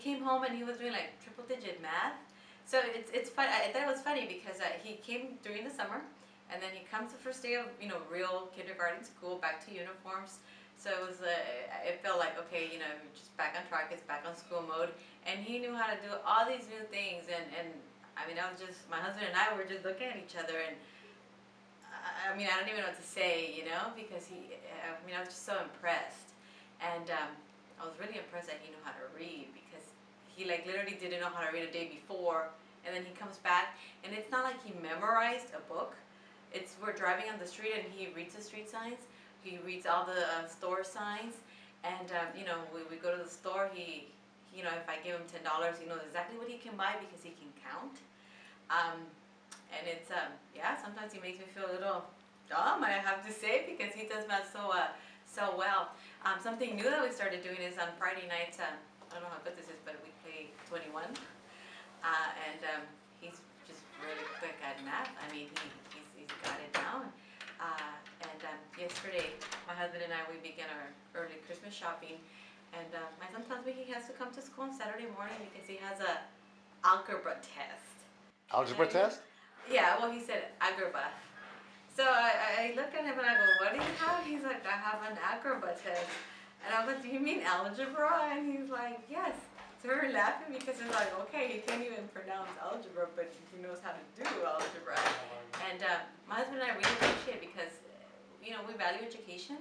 came home and he was doing like triple-digit math. So it's fun. I thought it was funny because he came during the summer, and then he comes the first day of real kindergarten school, back to uniforms. So it felt like, okay, just back on track. It's back on school mode, and he knew how to do all these new things. And I mean, I was just, my husband and I were just looking at each other, and I mean, I don't even know what to say, because I mean, I was just so impressed. And I was really impressed that he knew how to read, because he like literally didn't know how to read a day before, and then he comes back, and it's not like he memorized a book. It's, we're driving on the street and he reads the street signs. He reads all the store signs, and we go to the store. If I give him $10, he knows exactly what he can buy because he can count. And it's yeah, sometimes he makes me feel a little dumb, I have to say, because he does math so well. Something new that we started doing is on Friday nights. I don't know how good this is, but we play 21, and he's just really quick at math. I mean, he's got it down. Yesterday, my husband and I, we began our early Christmas shopping, and my son tells me he has to come to school on Saturday morning because he has a algebra test. Algebra test? Yeah, well, he said algebra. So I look at him and I go, what do you have? He's like, I have an algebra test. And I was like, do you mean algebra? And he's like, yes. So we were laughing because it's like, okay, he can't even pronounce algebra, but he knows how to do algebra. And my husband and I really appreciate it because, we value education.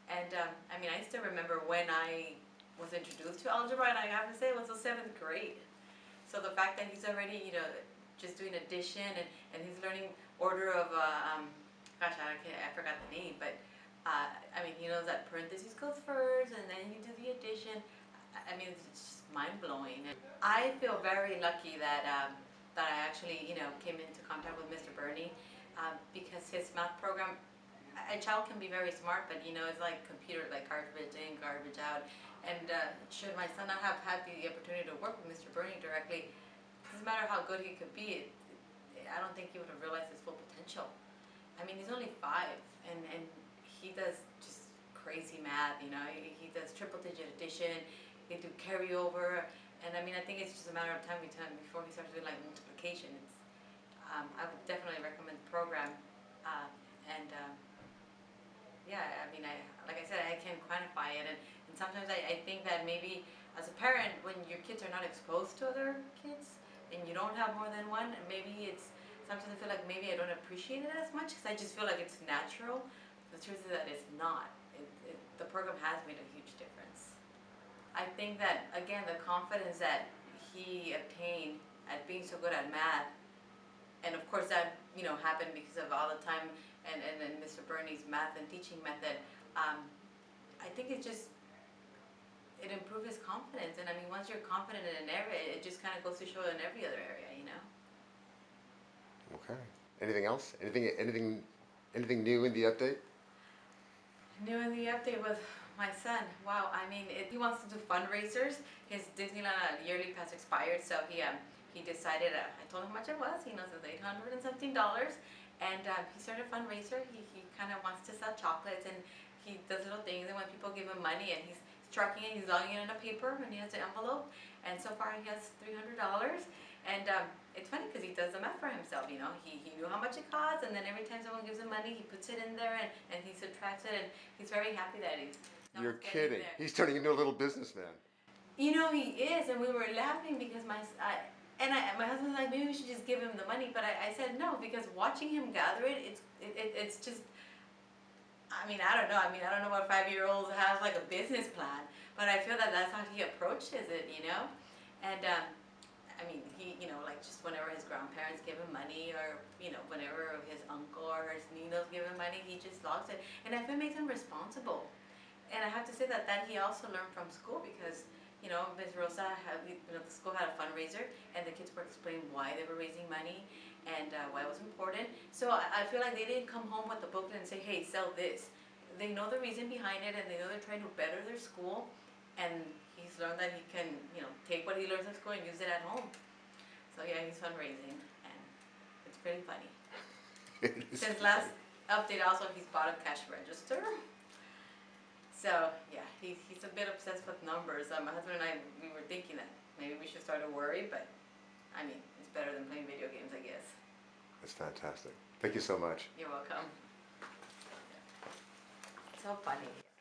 And I mean, I still remember when I was introduced to algebra, and I have to say it was the 7th grade. So the fact that he's already, just doing addition, and he's learning order of, gosh, I forgot the name, but I mean, he knows that parentheses goes first, and then you do the addition. I mean, it's just mind-blowing. I feel very lucky that that I actually, came into contact with Mr. Bernie, because his math program, a child can be very smart, but it's like computer, like garbage in, garbage out. And should my son not have had the opportunity to work with Mr. Bernie directly, it doesn't matter how good he could be, I don't think he would have realized his full potential. I mean, he's only 5, and he does just crazy math, he does triple-digit addition, he do carryover, and I mean, I think it's just a matter of time before he starts doing like multiplication. It's, I would definitely recommend the program, yeah, I mean, like I said, I can't quantify it, and sometimes I think that maybe as a parent, when your kids are not exposed to other kids, and you don't have more than one, maybe it's, sometimes I feel like maybe I don't appreciate it as much because I just feel like it's natural. The truth is that it's not. The program has made a huge difference. I think that, again, the confidence that he obtained at being so good at math, and of course that happened because of all the time and Mr. Bernie's math and teaching method. I think it improved his confidence, and I mean, once you're confident in an area, it just kind of goes to show in every other area, Okay. Anything else? Anything new in the update? New in the update with my son. Wow, I mean, he wants to do fundraisers. His Disneyland yearly pass expired, so he decided. I told him how much it was. He knows it's $800 and something, and he started a fundraiser. He kind of wants to sell chocolates, and he does little things. And when people give him money, and he's tracking it, he's logging it in a paper, and he has the envelope. And so far, he has $300. And it's funny because he does the math for himself, He knew how much it costs, and then every time someone gives him money, he puts it in there, and he subtracts it, and he's very happy that he's You're kidding. He's turning into a little businessman. He is, and we were laughing because my husband was like, maybe we should just give him the money, but I said no, because watching him gather it, it's just, I mean, I don't know. I mean, I don't know what 5-year-olds have like a business plan, but I feel that that's how he approaches it, And I mean, he, like just whenever his grandparents give him money, or whenever his uncle or his ninos give him money, he just logs it, and I feel it makes him responsible. And I have to say that he also learned from school because, Ms. Rosa, the school had a fundraiser, and the kids were explaining why they were raising money and why it was important. So I feel like they didn't come home with the booklet and say, hey, sell this. They know the reason behind it, and they know they're trying to better their school, and he's learned that he can, take what he learns at school and use it at home. So yeah, he's fundraising, and it's pretty funny. Since last update, also, he's bought a cash register. So yeah, he's a bit obsessed with numbers. My husband and I, we were thinking that maybe we should start a worry, but I mean, it's better than playing video games, I guess. That's fantastic. Thank you so much. You're welcome. So funny.